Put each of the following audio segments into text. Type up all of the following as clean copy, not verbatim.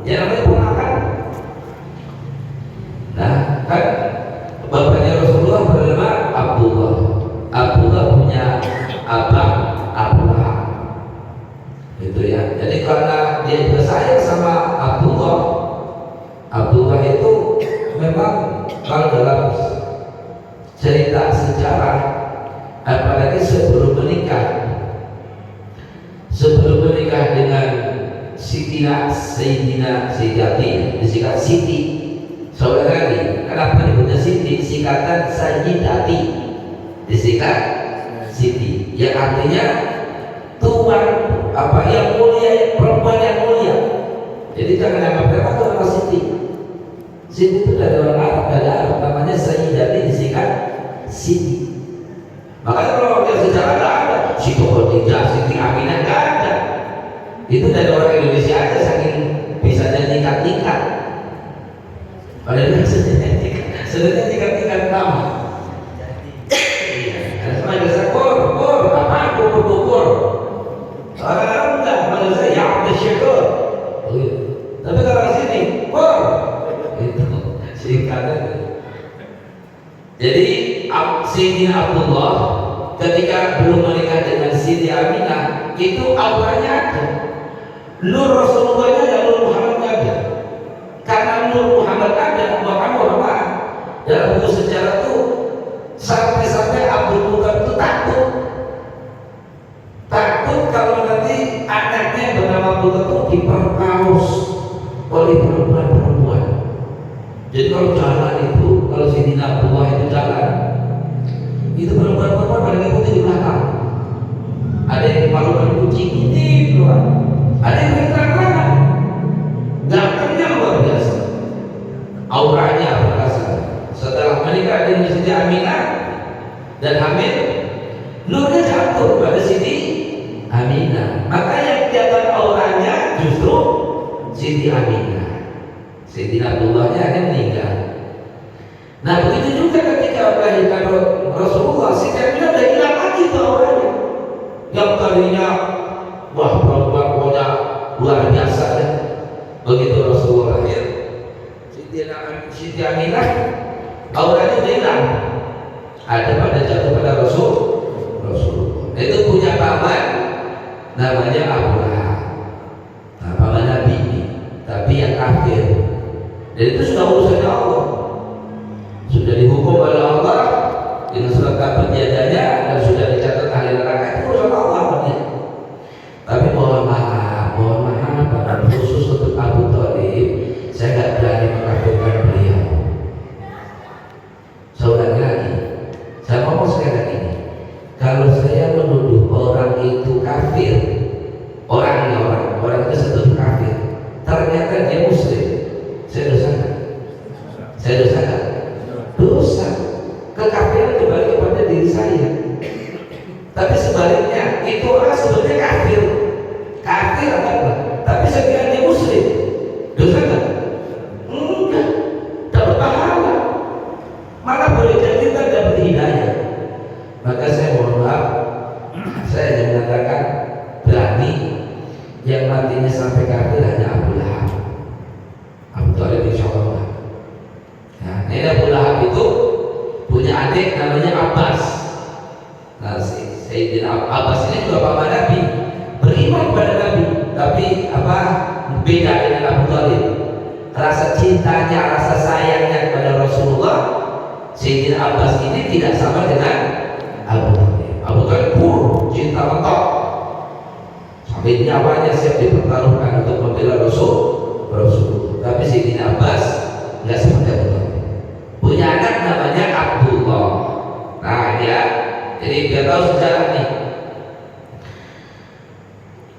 Ya namanya ponakan. Nah, kan bapaknya Rasulullah bernama Abdullah. Abdullah punya abang Abdullah. Itu ya. Jadi karena dia juga sayang sama Abdullah. Abdullah itu memang kalau dalam cerita sejarah, apalagi sebelum menikah dengan Sayyidina Sayyidati, disingkat Siti. Saudara lagi, kenapa disebutnya Siti? Singkatan Sayyidati, disingkat Siti, yang artinya tuan yang mulia, perempuan yang mulia. Jadi jangan nama berapa itu nama Siti. Siti itu dari orang Arab, dari Arab namanya Sayyidati, disingkat Siti. Makanya kalau dia sejarah nggak ada Siti Khadijah, Siti Aminah, nggak ada. Itu dari orang Indonesia aja saking bisa tingkat-tingkat. Padahal sebenarnya tingkat-tingkat nama. Ada sama biasa kur, apa kur. Orang enggak, manusia yang bersyukur. Tapi kalau sini kur, itu singkatan. Jadi Sayyidina Abdullah ketika belum menikah dengan Siti Aminah itu auranya ada. Nur Rasulullahnya dan Nur Muhammadnya ada. Karena Nur Muhammad ada, maka ulama dalam buku sejarah itu sampai Abdul Muthalib itu takut kalau nanti anaknya bernama Abdul itu diperkaus oleh perempuan. Jadi kalau jalan itu, kalau Sayyidina Abdullah itu jalan, itu perempuan pada ngikutin di belakang. Ada yang malu-malu kucing ini keluar, ada yang terang-terangan. Gantengnya luar biasa, auranya berasa. Setelah menikah dengan Siti Aminah dan hamil, nurnya jatuh pada Siti Aminah. Maka yang kelihatan auranya justru Siti Aminah. Siti Abdullahnya akan meninggal. Nah begitu juga ketika melahirkan Rasulullah, Siti Aminah udah hilang lagi tuh auranya. Yang tadinya wah perempuan pokoknya luar biasa ya. Begitu Rasulullah lahir, Siti Aminah auranya udah hilang. Ada pada jatuh pada Rasulullah. Itu punya paman namanya Abu Lahab. Nah, paman Nabi ini, tapi yang kafir. Dan itu sudah urusannya Allah. Sudah dihukum oleh Allah dengan surat penjaganya dan sudah dicatat ahli neraka, itu urusan Allah. Tapi mohon maaf, pada khusus untuk Abu Thalib, saya nggak berani mengatakan beliau. Saudara lagi, saya ngomong sekarang ini, kalau saya menuduh orang itu kafir, orang itu sebut kafir, ternyata dia muslim, saya dosa nggak? Dosa. Kekafiran kembali kepada diri saya. Tapi sebaliknya, itu orang sebetulnya kafir apa? Tapi saya kira dia muslim, dosa nggak? Enggak, dapat pahala, malah boleh jadi kita dapat hidayah. Maka saya mohon maaf, saya hanya mengatakan berani yang matinya sampai kafir hanya Abu Lahab. Abu Thalib insya Allah. Nah, ini Abu Lahab itu punya adik namanya Abbas. Nah, Sayyidina Abbas ini juga paman Nabi, beriman pada Nabi, tapi beda dengan Abu Thalib. Rasa cintanya, rasa sayangnya kepada Rasulullah, Sayyidina Abbas ini tidak sama dengan Abu Thalib. Abu Thalib pur cinta mentok, sampai nyawanya siap dipertaruhkan untuk membela Rasulullah. Tapi Sayyidina Abbas nggak seperti Abu Thalib. Punya anak namanya Abdullah. Nah dia, jadi biar tahu sejarah nih.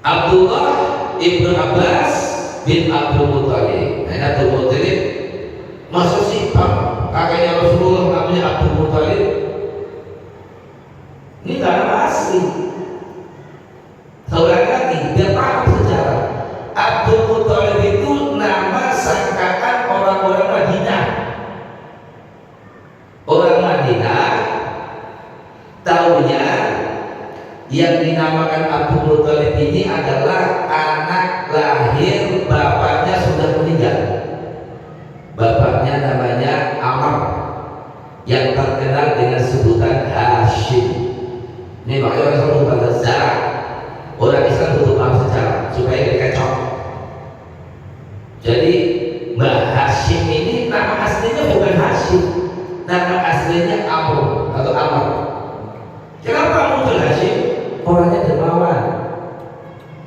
Abdullah ibnu Abbas bin Abdul Muthalib. Nah, Abdul Muthalib, masa sih kakaknya Rasulullah namanya Abdul Muthalib? Ini nggak nama asli. Saudara lagi, biar paham sejarah. Abdul Muthalib itu nama sangkaan orang-orang Madinah. Orang Madinah tahunya yang dinamakan Abdul Muthalib ini adalah anak lahir bapaknya sudah sebutan Hashim. Ini makanya orang Islam bukan sejarah. Orang Islam butuh paham sejarah supaya dikacau. Jadi Mbah Hashim ini nama aslinya bukan Hashim, nama aslinya Amr atau Amr. Kenapa muncul Hashim? Orangnya dermawan.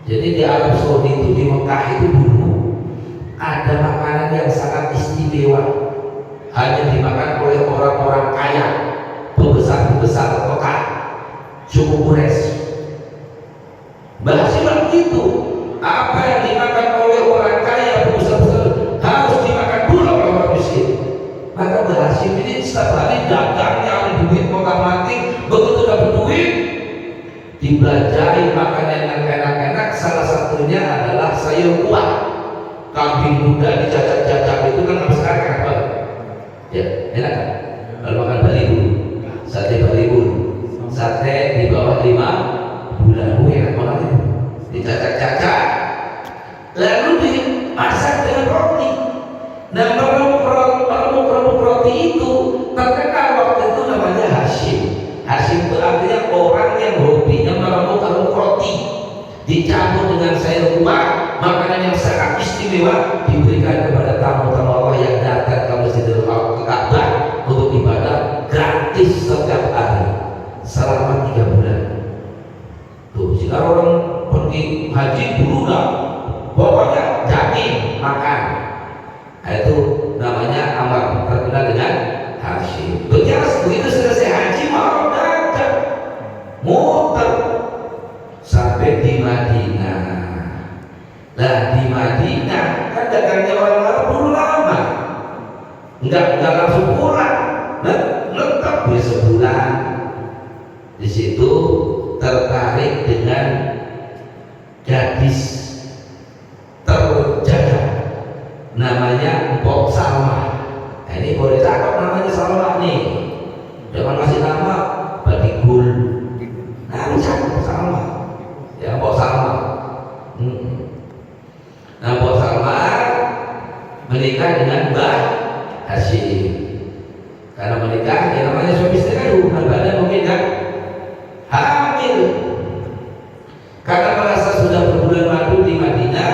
Jadi di Arab Saudi itu, di Mekah itu dulu ada makanan yang sangat istimewa, hanya dimakan oleh orang-orang kaya, pembesar-pembesar kota, suku Quraisy. Bahasa begitu, apa yang dimakan oleh orang kaya, pembesar-pembesar harus dimakan pula oleh orang miskin. Maka bahasa ini setiap hari dagangnya ada duit mau mati, begitu dapat duit dibelajari makanan yang enak-enak. Salah satunya adalah sayur kuah, kambing muda dicacah-cacah itu kan apa sekarang apa? Ya, enak kan? Kalau makan baliho, sate baliho, sate di bawah 5 bulan, enak banget itu. Dicacah-cacah, lalu dimasak dengan roti. Nah, meremuk roti itu terkenal waktu itu namanya Hashim. Hashim itu artinya orang yang hobinya meremuk roti, dicampur dengan sayur kuah, makanan yang sangat istimewa diberikan kepada tamu-tamu Allah yang datang ke Masjidil Ka'bah untuk ibadah gratis setiap hari selama 3 bulan. Tuh, jika orang pergi haji dulu lah, pokoknya daging makan. Nah, itu namanya Amr, terkenal dengan Hashim. Begitu selesai haji mau dagang, muter sampai di Madinah. Nah, di Madinah kan dagangnya orang Arab dulu lama, nggak langsung pulang, tetap di sebulan. Di situ tertarik dengan gadis terjaga, namanya Mpok Salma. Nah, ini boleh cakep namanya Salma nih, jangan kasih nama Batigul. Nah, cakep Salma, ya Mpok Salma. Nah, Mpok Salma menikah dengan Mbah Hashim. Karena menikah, ya namanya suami istri kan hubungan badan mungkin kan, hamil. Karena merasa sudah berbulan madu di Madinah,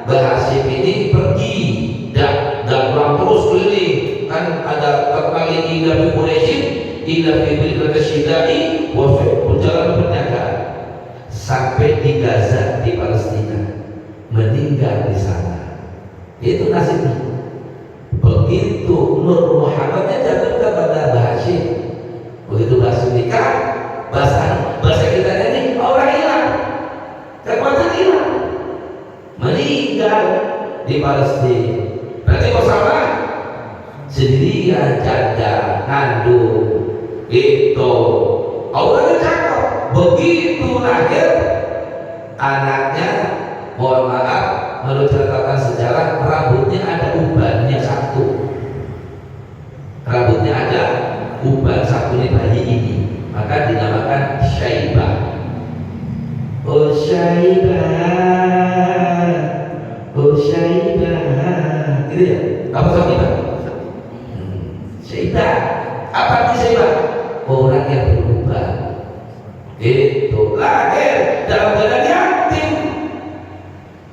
Mbah Hashim ini pergi dan pulang terus keliling. Kan ada terkali ila bi Quraisyin, ila bi Quraisyin, berjalan berdagang sampai di Gaza di Palestina, meninggal di sana. Itu nasibnya. Begitu Nur Muhammadnya jatuh kepada Mbah Hashim. Begitu Mbah Hashim nikah, bahasa kita ini orang hilang, kekuatan hilang, meninggal di Palestina. Berarti bersama sendirian, janda, ngandung, itu awalnya cakep. Begitu lahir anaknya, mohon maaf, menurut catatan sejarah rambutnya ada ubannya satu. Rambutnya ada uban satu nih bayi ini, maka dinamakan Syaibah. Oh Syaibah, oh Syaibah, gitu ya? Apa Syaibah? Syaibah, apa arti Syaibah? Orang yang berubah. Itu lahir dalam keadaan yatim.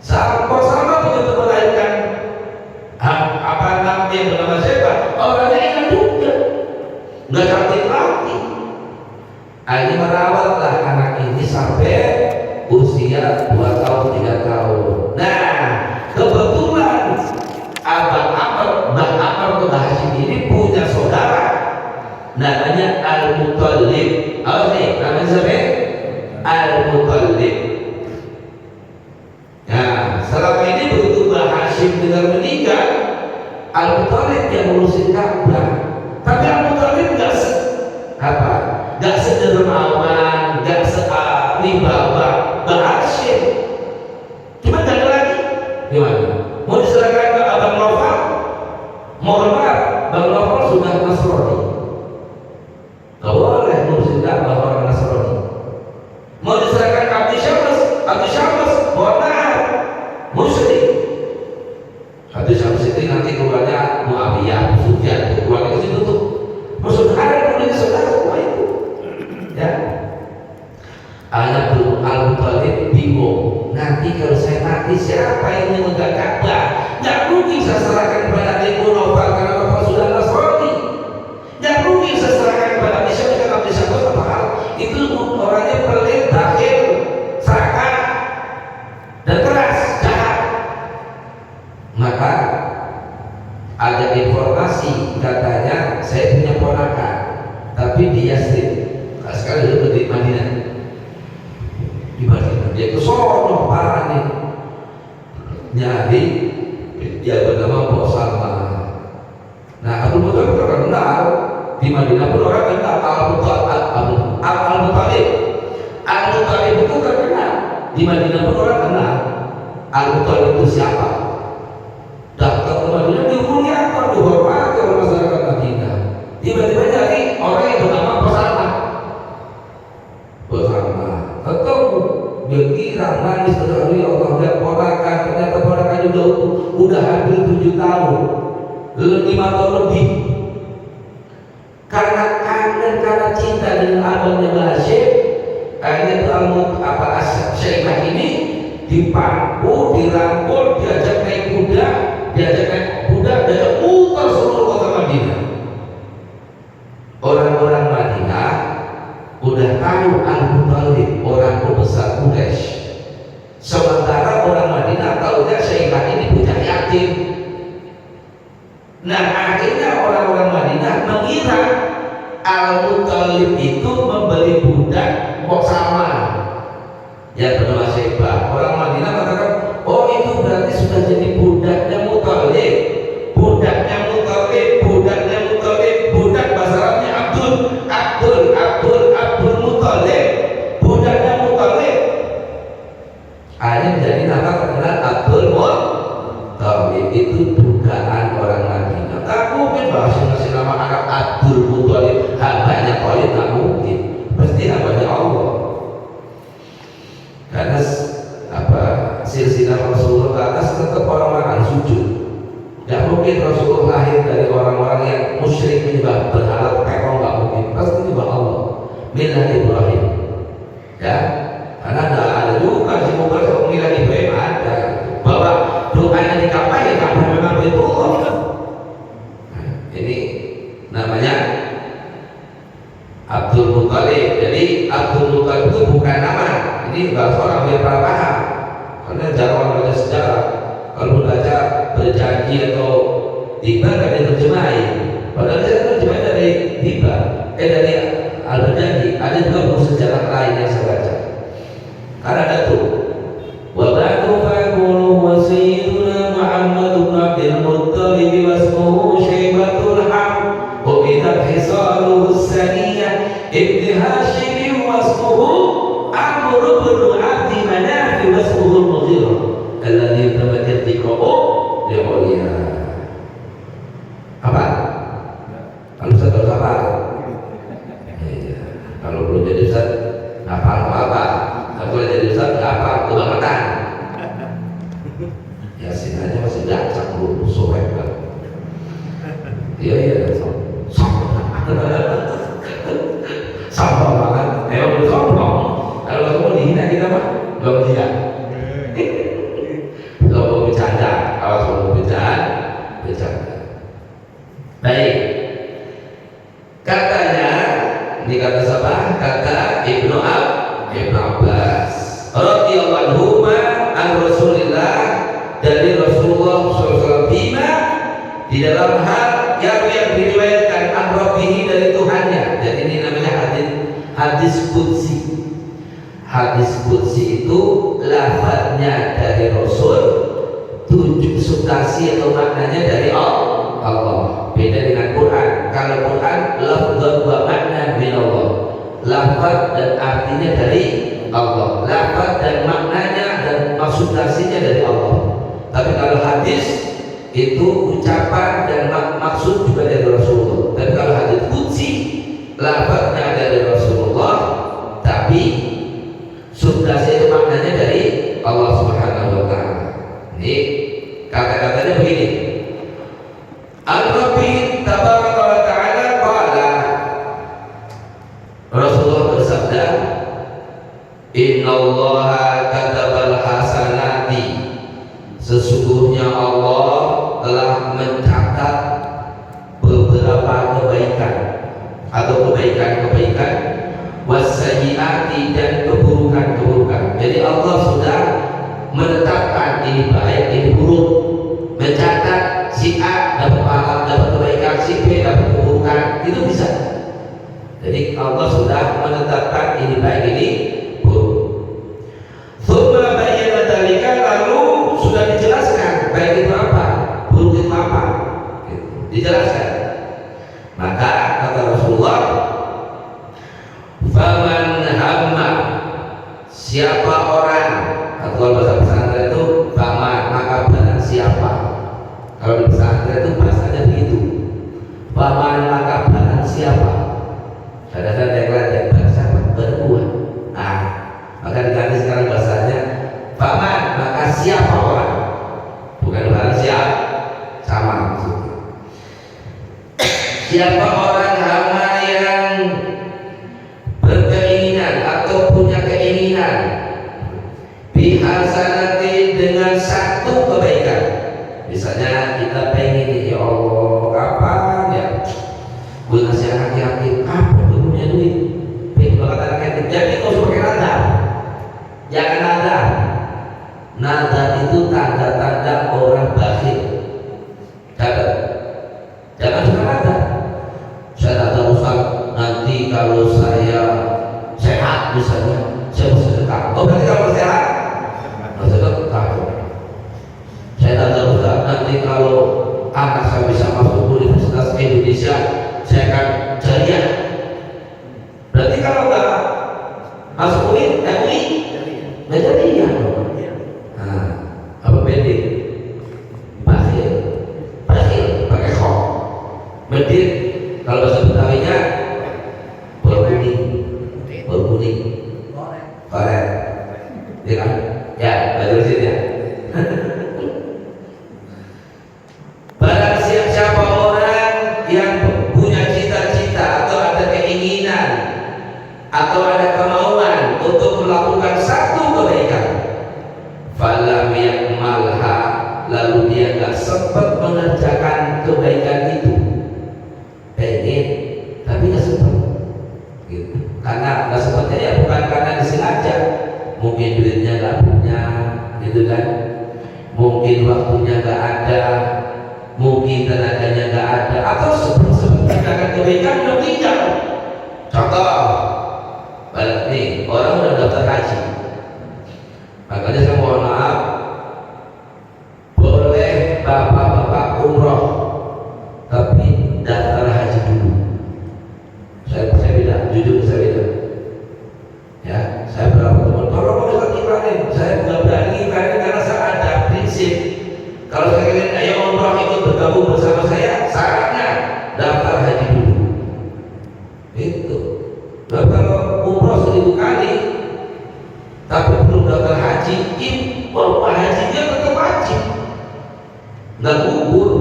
Sama begitu melahirkan apa namanya yang bernama Syaibah, orangnya hilang juga, nggak cantik lagi. Akhirnya merawatlah anak ini sampai usia 2 tahun 3 tahun. Nah, kebetulan Abang Amr, Mbah Amr ke Mbah Hashim ini punya saudara namanya Al-Muttalib. Apa nih namanya siapa? Al-Muttalib. Nah, selama ini begitu Mbah Hashim dengar meninggal, Al-Muttalib yang ngurusin Ka'bah. Tapi Al-Muttalib nggak sedermawan, nggak sewibawa Mbah Hashim. Cuma nggak ada lagi. Gimana? Mau diserahkan ke Abang Nofal? Mohon maaf, Bang Nofal sudah Nasrani. Gak boleh ngurusin Ka'bah orang Nasrani. Mau diserahkan ke Abdi Syams, mohon maaf, musyrik. Abdi Syams itu nanti keluarnya Muawiyah, Sufyan, keluarga ke situ tuh. Saudara dulu saudara. bingung. Nanti kalau saya mati siapa yang memegang Ka'bah? Nggak mungkin saya serahkan kepada adikku Nofal karena Nofal sudah Nasrani. Nggak mungkin saya serahkan kepada Misyam karena Misyam itu orangnya pelit, bakhil, serakah, dan keras, jahat. Maka ada informasi katanya saya punya ponakan, tapi di Yastrib. Sekarang dia di Madinah. Di Madinah dia ke sono parah nih. Jadi dia bernama Bos Salma. Nah, Abu Muthalib terkenal di Madinah pun orang kenal Al-Muthalib. Al-Muthalib itu terkenal di Madinah pun orang kenal. Al-Muthalib itu siapa? Datang ke Madinah dihubungi apa? Dihormati oleh masyarakat Madinah. Tiba-tiba jadi orang yang bernama Bos Salma. Bos Salma ketemu, dia kira nangis sekali, Allah lihat ponakan, ternyata ponakan juga udah hampir 7 tahun, 5 tahun lebih. Karena kangen, karena cinta dengan abangnya Hashim, akhirnya Syaikh ini dipangku, dirangkul, diajak naik kuda, diajak putar seluruh kota Madinah. Orang-orang Madinah udah tahu Al-Muthalib orang pembesar Quraisy. Sementara orang Madinah tahu dia Syaikh ini punya yatim. Nah, akhirnya orang-orang Madinah mengira Al-Muthalib itu membeli budak kok sama yang bernama Syaibah. Orang Madinah katakan, oh itu berarti sudah jadi budaknya Muthalib. Budaknya Muthalib, budaknya Muthalib, budak bahasa Arabnya Abdul Muthalib, budaknya Muthalib. Akhirnya menjadi nama terkenal Abdul Muthalib. Itu dugaan orang Madinah. Tak mungkin bahasa ngasih nama anak Abdul Muthalib hambanya Khalid, tak mungkin. Pasti hambanya Allah. Karena silsilah Rasulullah ke atas tetap orang-orang sujud. Tidak mungkin Rasulullah lahir dari orang-orang yang musyrik menyembah berhala tekong, nggak mungkin. Pasti menyembah Allah. Milah Ibrahim. Ya, karena ada juga si Mughal kalau milah Ibrahim ada. Bahwa doanya di Ka'bah ya Ka'bah memang itu Allah. Ini namanya Abdul Muthalib. Jadi Abdul Muthalib itu bukan nama. Ini bahasa orang biar para paham. Karena jarang baca sejarah. Kalau baca berjanji atau tiba kan diterjemahin. Padahal saya terjemahin dari tiba, dari al-berjanji. Ada juga buku sejarah lain yang saya baca. Karena ada tuh. Wa ba'du fa'qulu wa sayyiduna Muhammad bin Abdul Muttalib wa ismuhu Syaibatul Ham wa bidat hisaluhu as-saniyah ibn Hashim wa ismuhu Amr bin Abdi Manaf wa ismuhu al-Mughirah alladhi tabadat liqa'u li'uliya. Apa? Kalau Ustaz tahu apa? Ya, kalau belum jadi Ustaz apa? Kalau jadi Ustaz apa? Kebangetan. Yasin aja masih dacak dulu sore kan. Iya. Sampah banget. Belum sombong. Kalau kamu dihina kita mah belum dihina. Kalau bercanda, kalau kamu bercanda. Baik. Katanya, ini kata siapa? Kata Ibnu Abbas radhiyallahu anhu an Rasulillah, dari Rasulullah SAW bima, di dalam hal yang diriwayatkan an Rabbihi, dari Tuhannya. Jadi ini namanya hadis qudsi. Hadis qudsi itu lafadznya dari Rasul, tujuh substansi atau maknanya dari Allah. Beda dengan Quran. Kalau Quran lafaz wa makna min Allah, lafaz dan artinya dari Allah, lafaz dan maknanya dan substansinya dari Allah. Tapi kalau hadis itu ucapan dan maksud juga dari Rasulullah. Tapi kalau hadis qudsi lafaznya dari Rasulullah, tapi substansi itu maknanya dari Allah Subhanahu wa taala. Ini kata-katanya begini. Al-Rabbi tabaraka wa ta'ala qala, Rasulullah bersabda, innallaha kata Sesungguhnya Allah telah mencatat beberapa kebaikan atau kebaikan-kebaikan, wasayyiati dan keburukan-keburukan. Jadi Allah sudah menetapkan ini baik, ini buruk, mencatat si A dapat pahala, dapat kebaikan, si B dapat keburukan, itu bisa. Jadi Allah sudah menetapkan ini baik, ini buruk. Tsumma bayyana dzalika, lalu sudah dijelaskan baik itu apa, buruk itu apa, dijelaskan. Maka kata Rasulullah, faman hamma, siapa orang, atau bahasa pesantren itu faman, maka barang siapa. Kalau di pesantren itu bahasanya begitu, faman maka barang siapa. Kadang-kadang yang lain yang bahasa berbuat. Nah, maka diganti sekarang bahasanya faman maka siapa orang, bukan barang siapa, sama maksudnya. Siapa orang hama yang berkeinginan atau punya keinginan bihasanati, dengan satu kebaikan. Misalnya kita pengen, ya Allah kapan ya gue ngasih anak yatim, apa gue punya duit, pengen banget anak yatim. Jadi kau usah pakai nada, jangan nada. Nada itu tanda-tanda orang bakhil. Jangan suka nada. Saya nada Ustaz, nanti kalau saya sehat misalnya saya mau sedekah. Oh berarti kalau sehat mau sedekah. Saya nada Ustaz, nanti kalau anak saya bisa masuk Universitas Indonesia saya akan jariah. Berarti kalau nggak masuk UI, nggak jariah. Nah, apa beda? Bakhil pakai kok. Medit kalau bahasa Betawinya berkuning, korek, ya kan? Ya, baca sini ya. Barang siapa orang yang punya cita-cita atau ada keinginan atau ada kemauan untuk melakukan satu kebaikan, falam yakmalha, lalu dia nggak sempat mengerjakan kebaikan itu, pengen tapi nggak sempat, gitu. Karena nggak sempatnya ya bukan karena disengaja, mungkin duitnya nggak punya, gitu kan? Mungkin waktunya nggak ada, mungkin tenaganya nggak ada, atau sebelum mengerjakan kebaikan udah tinggal. Contoh, balik nih, orang udah daftar haji, makanya saya mohon maaf, boleh bapak-bapak umroh, tapi daftar haji dulu. Saya bilang, jujur saya bilang, ya, saya berapa teman, tolong Ustaz Ibrahim, saya nggak berani karena saya ada prinsip. Kalau saya kalian ayo umroh ikut bergabung bersama saya, syaratnya daftar haji dulu. Itu. Nah, kalau umroh 1000 kali, tapi belum daftar haji, hajinya tetap wajib, nggak gugur.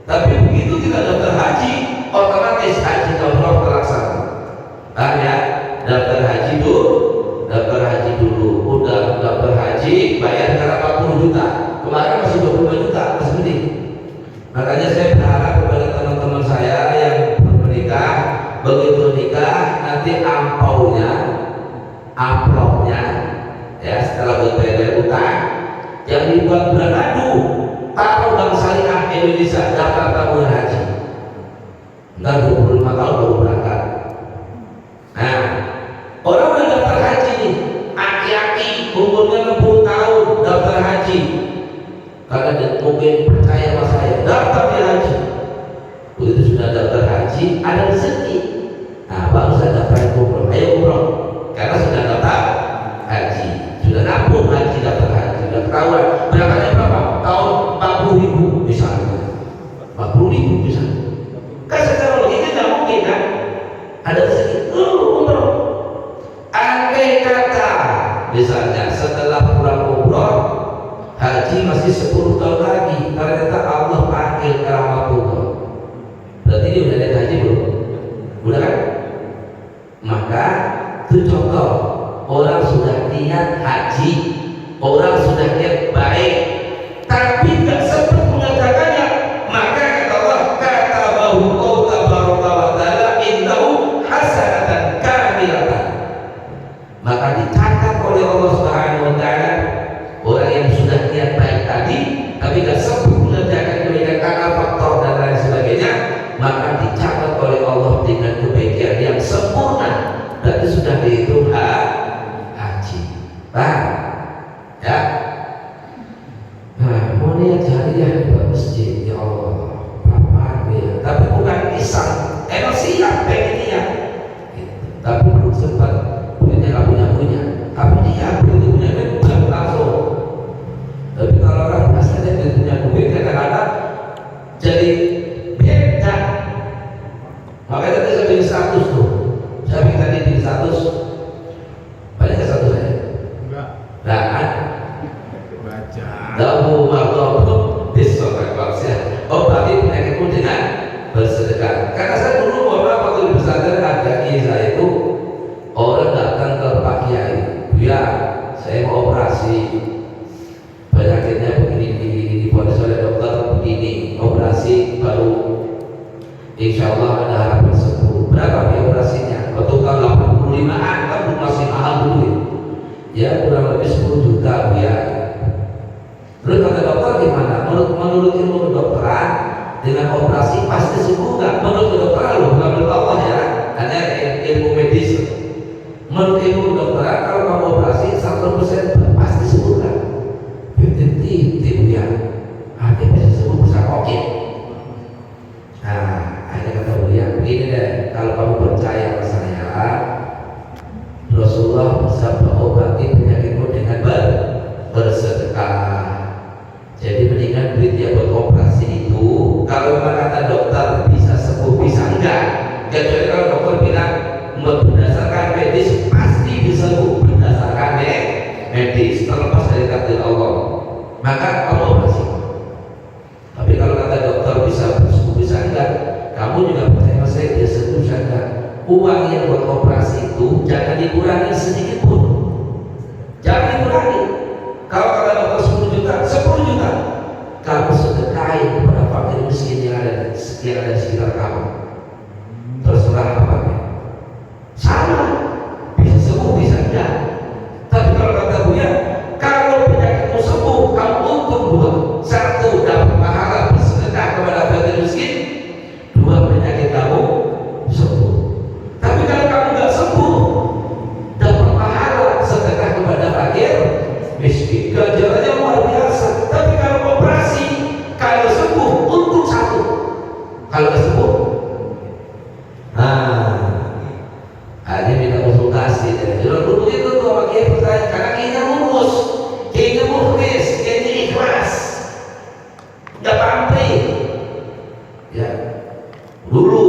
Tapi begitu kita daftar haji, otomatis haji umroh terlaksana. Ya, daftar haji dulu, udah daftar haji, bayar sekarang 40 juta. Kemarin masih 25 juta, masih mending. Makanya saya berharap kepada teman-teman saya yang menikah, begitu nikah nanti amplopnya, ya setelah berbayar utang, yang dibuat bulan aduh, taruh Bank Syariah Indonesia daftar tabungan haji. Ntar 25 tahun baru berangkat. Nah, orang udah daftar haji nih, aki-aki umurnya 60 tahun daftar haji. Karena dia mungkin percaya sama saya, daftar di haji. Begitu sudah daftar haji, ada rezeki. Nah, baru saya daftar umroh. Ayo umroh, karena sudah daftar haji, sudah nabung haji, daftar haji, sudah ketahuan berangkatnya berapa? Tahun 40.000 misalnya, 40.000 misalnya. Kan secara logika nggak mungkin kan? Ada rezeki, umroh. Andai kata misalnya setelah pulang umroh, haji masih 10 tahun lagi, ternyata Allah panggil ke rahmatullah. Berarti dia udah lihat haji belum? Udah kan? Maka itu contoh, orang sudah niat haji, orang sudah niat baik, masjid, ya Allah, apa ya? Tapi bukan pisang, emang siap pengennya, gitu. Tapi belum sempat, duitnya nggak punya, tapi dia begitu punya duit bukan langsung. Tapi kalau orang biasanya dia punya duit kadang-kadang jadi beda. Makanya tadi saya bikin 100 tuh, saya bikin tadi bikin 100, banyak ke 100 ya? Enggak. Nah kan? Baca. Dahu ma'allahu bisokat waksia. Oh berarti penyakitmu dengan bersedekah. Karena saya dulu waktu di pesantren ada kiai saya itu, orang datang ke Pak Kiai, ya saya mau operasi, penyakitnya begini, difonis oleh dokter begini, operasi baru, insya Allah ada harapan sembuh. Berapa biaya operasinya? Waktu tahun 85an kan masih mahal dulu ya, kurang lebih 10 juta ya. Terus kata dokter gimana? Menurut ilmu kedokteran, dengan operasi pasti sembuh nggak? Menurut kedokteran loh, bukan menurut Allah ya, hanya ilmu medis. Menurut ilmu kedokteran, kalau kamu operasi 100% pasti sembuh kan? 50-50 ya, hati bisa sembuh, bisa oke. Nah, akhirnya kata beliau begini deh, kalau kamu percaya sama saya, Rasulullah bisa mengobati penyakitmu dengan bersedekah. Jadi mendingan duit dia buat operasi itu, kalau memang kata dokter bisa sembuh, bisa enggak. Kecuali kalau dokter bilang berdasarkan medis pasti bisa sembuh, berdasarkan medis terlepas dari takdir Allah, maka kamu operasi. Tapi kalau kata dokter bisa sembuh, bisa enggak, kamu juga percaya saya dia sembuh, bisa enggak. Uang yang buat operasi itu jangan dikurangi sedikit pun, jangan dikurangi. Kalau kata dokter 10 juta, 10 juta kamu sedekahin kepada fakir miskin yang ada di sekitar kamu, terserah apa sama, bisa sembuh bisa enggak. Tapi kalau kata Buya, kalau penyakitmu sembuh kamu untung dua, satu dapat pahala bersedekah kepada fakir miskin, dua penyakit kamu sembuh. Tapi kalau kamu nggak sembuh, dapat pahala sedekah kepada fakir miskin, ganjarannya luar biasa. Tapi kalau operasi, kalau sembuh untung satu, kalau nggak sembuh, hanya minta konsultasi. Jadi dulu itu tuh sama kiai pertanyaan, karena kiainya lurus, kiainya mukhlis, kiainya ikhlas, nggak pamrih. Ya, dulu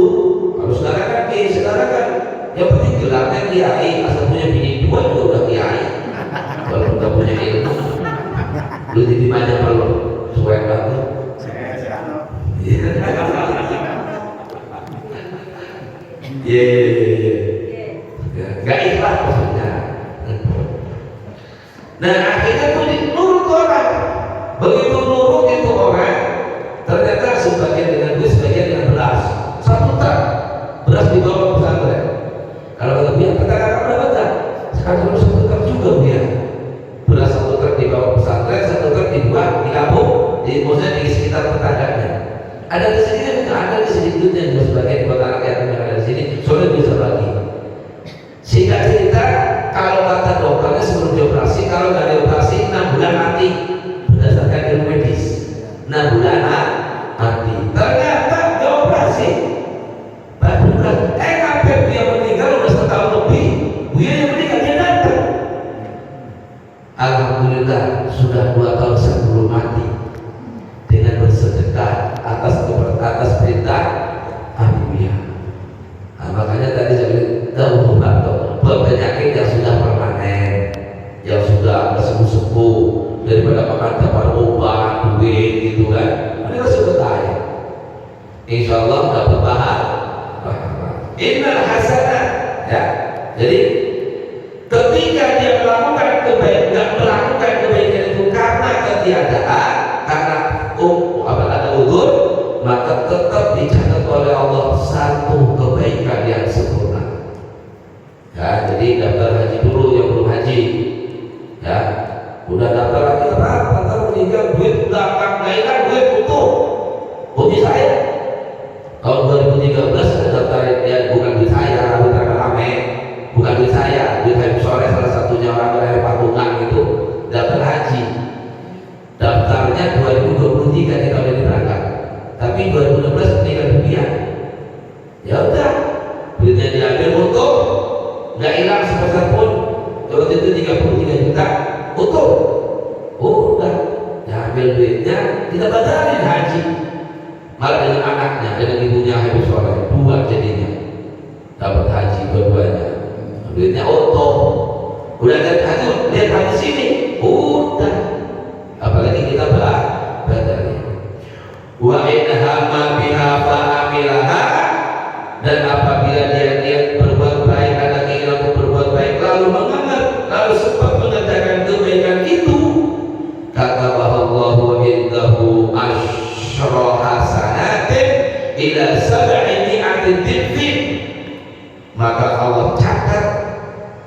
kalau sekarang kan kiai, sekarang kan yang penting gelarnya kiai, asal punya bini 2 juga udah kiai. Kalau udah punya ilmu, lu jadi banyak kalau suai banget. Iya. Gak ikhlas maksudnya. Nah akhirnya pun nurut orang. Begitu nurut itu orang, ternyata sebagian dengan duit, sebagian dengan beras. 1 truk beras dibawa ke pesantren. Kalau kata dia, kata-kata berapa tak? Sekarang 1 truk juga dia. Beras 1 truk dibawa ke pesantren, 1 truk dibuat, digabung, maksudnya di sekitar tetangganya. Ada di sini, ada di sini duitnya juga sebagian buat anak yatim yang ada di sini. Soalnya bisa bagi. Sehingga cerita, kalau kata dokternya sebelum dioperasi, kalau nggak dioperasi 6 bulan mati, berdasarkan ilmu medis. 6 bulan mati. Ternyata dioperasi 4 bulan. Ngapain dia meninggal udah 1 tahun lebih? Dia yang meninggal dia datang. Alhamdulillah sudah 2 tahun sebelum mati, dengan bersedekah atas perintah Habibiyah. Nah, makanya tadi saya bilang dahulu penyakit yang sudah permanen, yang sudah sembuh-sembuh, daripada makan dapat obat, duit gitu kan, mereka sedekah ya. Insya Allah dapat pahala. Innal hasanat ya. Jadi ketika dia melakukan kebaikan itu karena ketiadaan, karena ada udzur, maka tetap dicatat oleh Allah satu kebaikan yang sempurna. Ya, jadi daftar haji dulu yang belum haji. Ya, udah daftar lagi daftar meninggal duit belakang lainnya duit utuh. Bukti saya tahun 2013 ada daftar ya, bukan duit saya, duit rame, bukan duit saya, duit Habib Soleh salah satunya orang yang patungan itu daftar haji. Daftarnya 2023 di tahun ini berangkat. batalin haji. Malah dengan anaknya, dengan ibunya habis soleh, dua jadinya dapat haji dua-duanya. Duitnya oto. Udah lihat haji sini, udah. Apalagi kita batalin. Wa in hamma biha fa'amilaha, dan apabila dia niat berbuat baik, ada keinginan untuk berbuat baik, lalu menganggap, lalu sempat mengerjakan kebaikan itu, kata bahwa Allah indahu asyra hasanatin ila sab'i mi'atin dhifin, maka Allah catat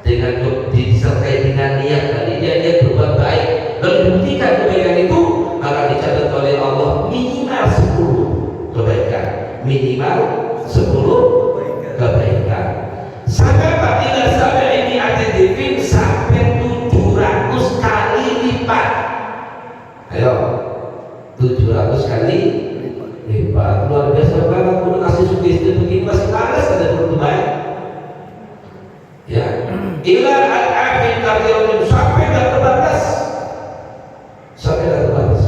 dengan disertai dengan niat tadi, dia berbuat baik dan dibuktikan kebaikan itu, maka dicatat oleh Allah minimal 10 kebaikan, minimal 10 kebaikan. Sampai ila sab'i mi'atin dhifin, sampai 700 kali lipat. Ayo, 700 kali lipat. Luar biasa banget. Udah kasih sugesti begini masih panas ada berbuat baik. Ya, ila al-afin kathirun, sampai tak terbatas, sampai tak terbatas.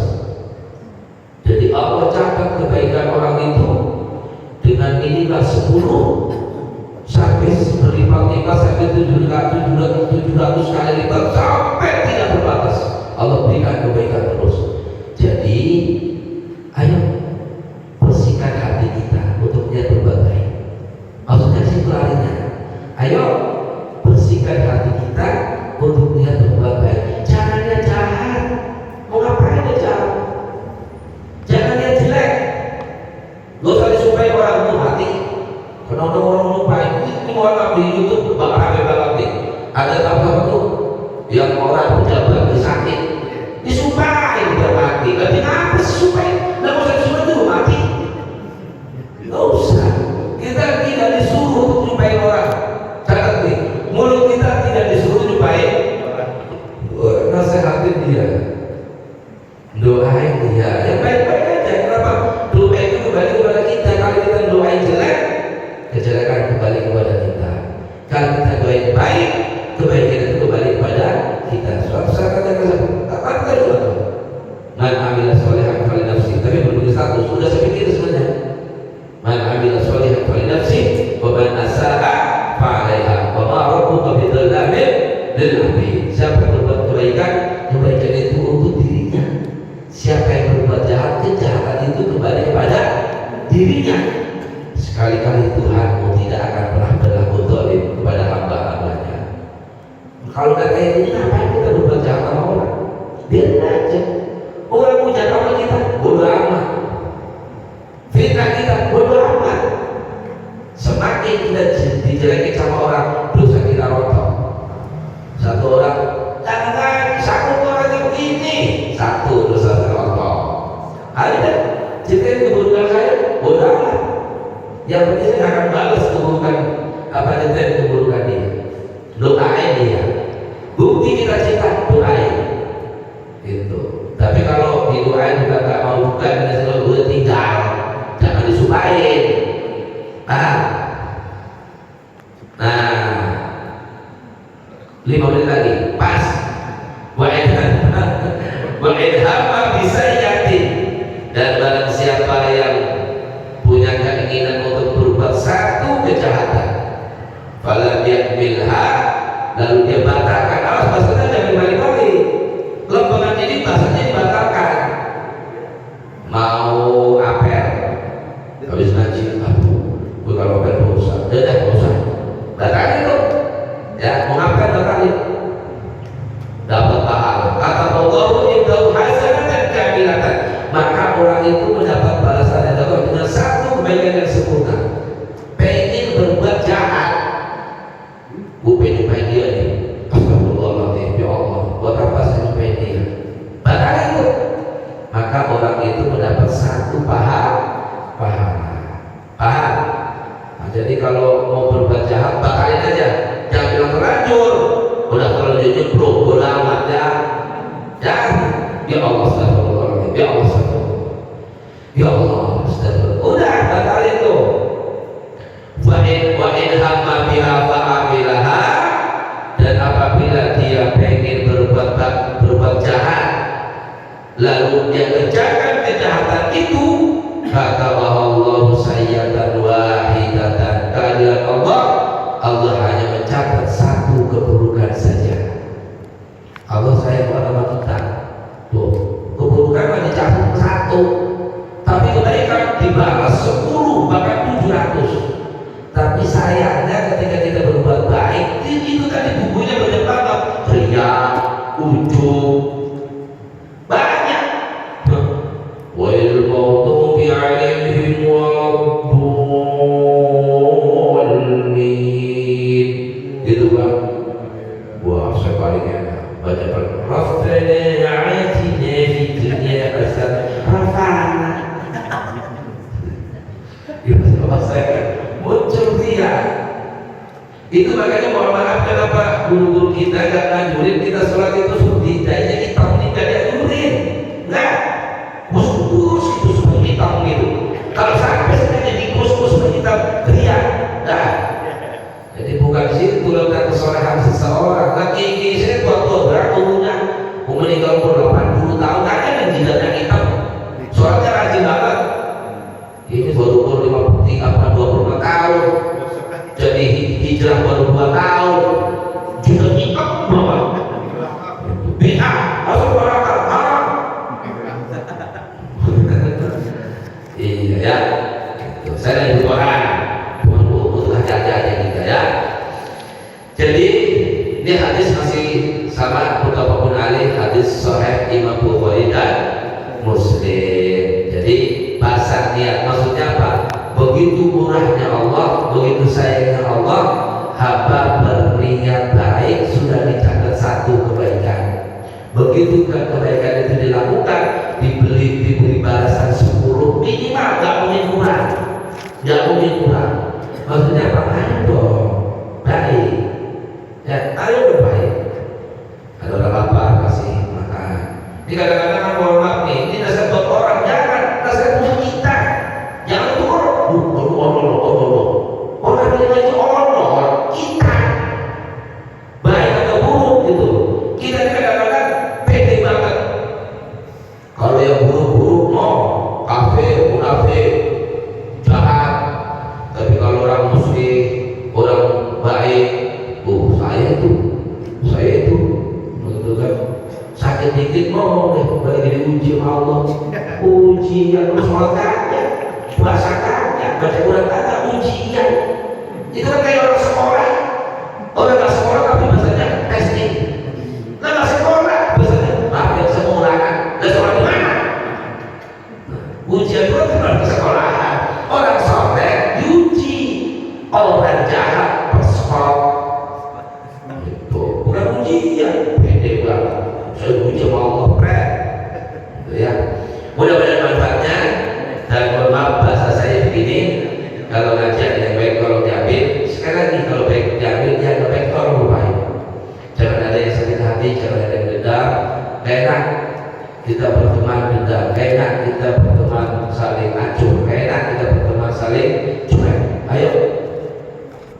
Jadi Allah catat kebaikan orang itu dengan minimal 10 sampai berlipat-lipat, sampai 700 kali lipat, sampai tidak terbatas. Allah berikan kebaikan terus. Jadi ayo bersihkan hati kita untuk niat berbuat baik. Maksudnya sih larinya, ayo bersihkan hati kita untuk niat berbuat baik. Jangan niat jahat. Mau ngapain niat jahat? Jangan niat jelek. Gak usah disukai orang itu mati. Karena orang lupa ini orang di YouTube bakal nih. Ada apa tuh yang orang pejabat sakit disumpahin udah mati. Tapi kenapa disumpahin? Nggak usah disumpahin dulu mati. Nggak usah. Kita tidak disuruh untuk nyumpahin orang. Catat nih, mulut kita tidak disuruh nyumpahin orang. Nasihatin dia, doain dia, yang baik-baik aja. Kenapa? Doa itu kembali kepada kita. Kalau kita doain jelek, kejelekan kembali kepada kita. Kalau kita doain baik, kebaikan itu kembali kepada kita. Suatu saat katakan apa kita juga tahu. Man amila sholihan fali nafsi, tapi berbunyi satu. Sudah seperti itu sebenarnya. Man amila sholihan fali nafsi, wa man asa'a fa'alaiha, wa ma rabbuka bidzallamin lil 'abid. Siapa yang berbuat kebaikan, kebaikan itu untuk dirinya. Siapa yang berbuat jahat, kejahatan itu kembali kepada dirinya. Sekali-kali Tuhanmu tidak akan pernah berlaku zalim kepada hamba-hambanya. Kalau nggak kayak gini, ngapain kita berbuat jahat sama orang? Biarin aja. Orang mau jahat sama kita, bodoh amat. Fitnah kita, bodoh amat. Semakin kita dijelekin sama orang, dosa kita rontok. Satu orang, jangan satu orangnya begini, satu dosa rontok. Ada ceritain keburukan saya, bodoh amat. Yang penting saya akan balas keburukan apa yang keburukan dia. Doain dia. Bukti kita cinta, doain. Itu. Tapi kalau didoain juga nggak mau juga, dan udah tinggal, jangan disumpahin. Nah, 5 menit lagi, pas. Wa'idhamma bisa yakin, dan barang siapa yang punya keinginan untuk berbuat satu kejahatan, falam yakmilha, lalu dia batalkan. Awas, bahasanya jangan balik-balik. Lempengan ini bahasanya dibatalkan. Mau apel, habis ngaji, gue kalau apel dosa, udah dosa, batalin tuh. Ya, mau apel batalin, dapat pahala. Kata Allah, indahu hasanatan kamilatan, maka orang itu mendapat balasan dari Allah dengan satu kebaikan yang sempurna. Pengen berbuat jahat, gue pengen nyumpahin dia nih. Astagfirullahaladzim, ya Allah, buat apa saya nyumpahin dia? Batalin itu. Maka orang itu mendapat satu pahala. Nah, jadi kalau mau berbuat jahat, batalin aja. Jangan bilang terlanjur. Udah terlanjur jeblok, bodoh amat ya. Jangan. Ya Allah, astagfirullahaladzim. Ya Allah, astagfirullah. Ya Allah, astagfirullah. Udah, batalin tuh. Wa'in hamma biha fa'amilaha, dan apabila dia pengen berbuat jahat, lalu dia kerjakan kejahatan ghairil maghdubi 'alaihim waladdallin. Gitu Bang. Wah, saya paling enak baca Rabbana atina fid dunya hasanah. Rabbana. Itu bahasa saya muncul dia. Itu makanya mohon maaf kenapa guru-guru kita gak ngajurin kita sholat itu seperti hidayahnya hitam ini gak diajurin. Nah, kus-kus itu seperti hitam gitu. Kalau sampai sebenarnya di kus-kus seperti hitam teriak. Nah, jadi bukan di situ letak kesolehan seseorang. Lagi saya tua-tua berapa umurnya? Umur meninggal umur 80 tahun, gak ada yang jidatnya hitam. Sholatnya rajin banget. Ini baru umur 25 tahun. Jadi hijrah baru 2 tahun. Jidat hitam berapa? Bid'ah, asal barakah, haram. Iya ya. Saya dari Quran. Butuh hati-hati kita ya. Jadi ini hadis masih sama muttafaqun alaih, hadis sahih Imam Bukhari dan Muslim. Jadi bahasa niat maksudnya apa? Begitu murahnya Allah, begitu sayangnya Allah, hamba berniat baik sudah dicatat 1 kebaikan. Begitu kebaikan itu dilakukan, diberi balasan 10 minimal, gak mungkin kurang, gak mungkin kurang. Maksudnya apa? Ayo dong, baik. Ya, ayo dong baik. Ada orang lapar kasih makan. Ini kadang-kadang kan mohon maaf nih, ini nasihat buat orang, jangan nasihat buat kita. Jangan itu orang yang lagi orang kita baik atau buruk gitu. Kita ini kadang-kadang pede banget. Kalau yang buruk-buruk mau kafir, munafik, jahat. Tapi kalau orang muslim, orang baik, saya itu begitu kan, sakit dikit ngomong deh, lagi diuji sama Allah. Ujian lu sholat kagak, puasa kagak, baca Quran kagak, ujian. Itu kan kayak orang sekolah. Orang nggak sekolah tapi bahasanya testing. Nah nggak sekolah bahasanya maaf ya sekolah. Dan sekolah di mana? Ujian itu kan bukan ke sekolahan. Orang soleh diuji, orang jahat bersekolah. Itu bukan ujian. Pede banget. Saya uji sama Allah gitu ya. Mudah-mudahan manfaatnya. Dan mohon maaf bahasa saya begini, kalau ngajak yang baik kalau diambil, sekali lagi kalau baik diambil, dia nggak baik tolong baik. Jangan ada yang sakit hati, jangan ada yang dendam. Gak enak kita berteman dendam, gak enak kita berteman saling acuh, gak enak kita berteman saling cuek. Ayo,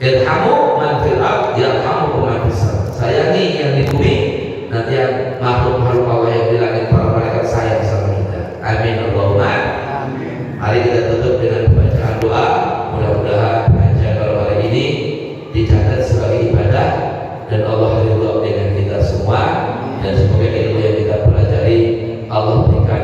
irhamu man fil ard yarhamukum man fis sama. Sayangi yang di bumi, nanti yang makhluk-makhluk Allah yang di langit, para malaikat sayang sama kita. Amin Allahumma. Mari kita tutup dengan bacaan doa. Mudah-mudahan pengajian kalau hari ini dicatat sebagai ibadah dan Allah ridho dengan kita semua, dan semoga ilmu yang kita pelajari Allah berikan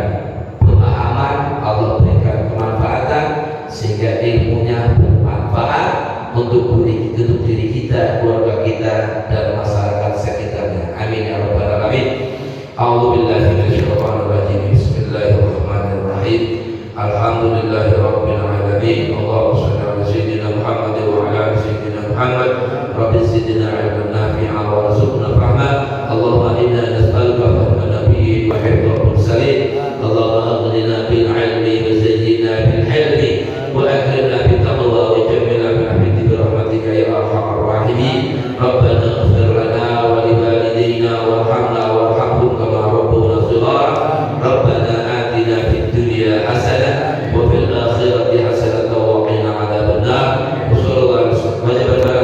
pemahaman, Allah berikan kemanfaatan sehingga ilmunya bermanfaat untuk diri kita, keluarga kita dan masyarakat sekitarnya. Amin ya rabbal alamin. A'udzubillahi minasyaitonir rajim. Bismillahirrahmanirrahim. Alhamdulillahi rabbil alamin. Allahumma shalli ala sayyidina Muhammad wa ala ali sayyidina Muhammad. Rabbi zidna ilman nafi'an warzuqna fahma. Allahumma inna nas'aluka fahma nabiyyin wa hifdhal mursalin. Allahumma aghnina bil ilmi wa zayyinna bil hilmi wa akrimna bit taqwa wa jammilna bi rahmatika bi rahmatika ya arhamar rahimin. Rabbana ighfir lana wa li walidayna warhamna warhamhum kama rabbuna shighara. Rabbana atina fid dunya hasanah wa fil akhirati hasanah wa qina adzabannar.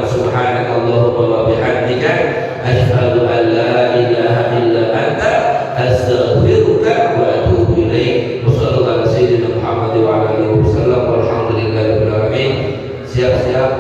Subhanaka Allahumma wa bihamdika asyhadu an la ilaha illa anta astaghfiruka wa atubu ilaik. Wassallallahu ala sayyidina Muhammad wa ala alihi wasallam walhamdulillahi rabbil alamin. Siap-siap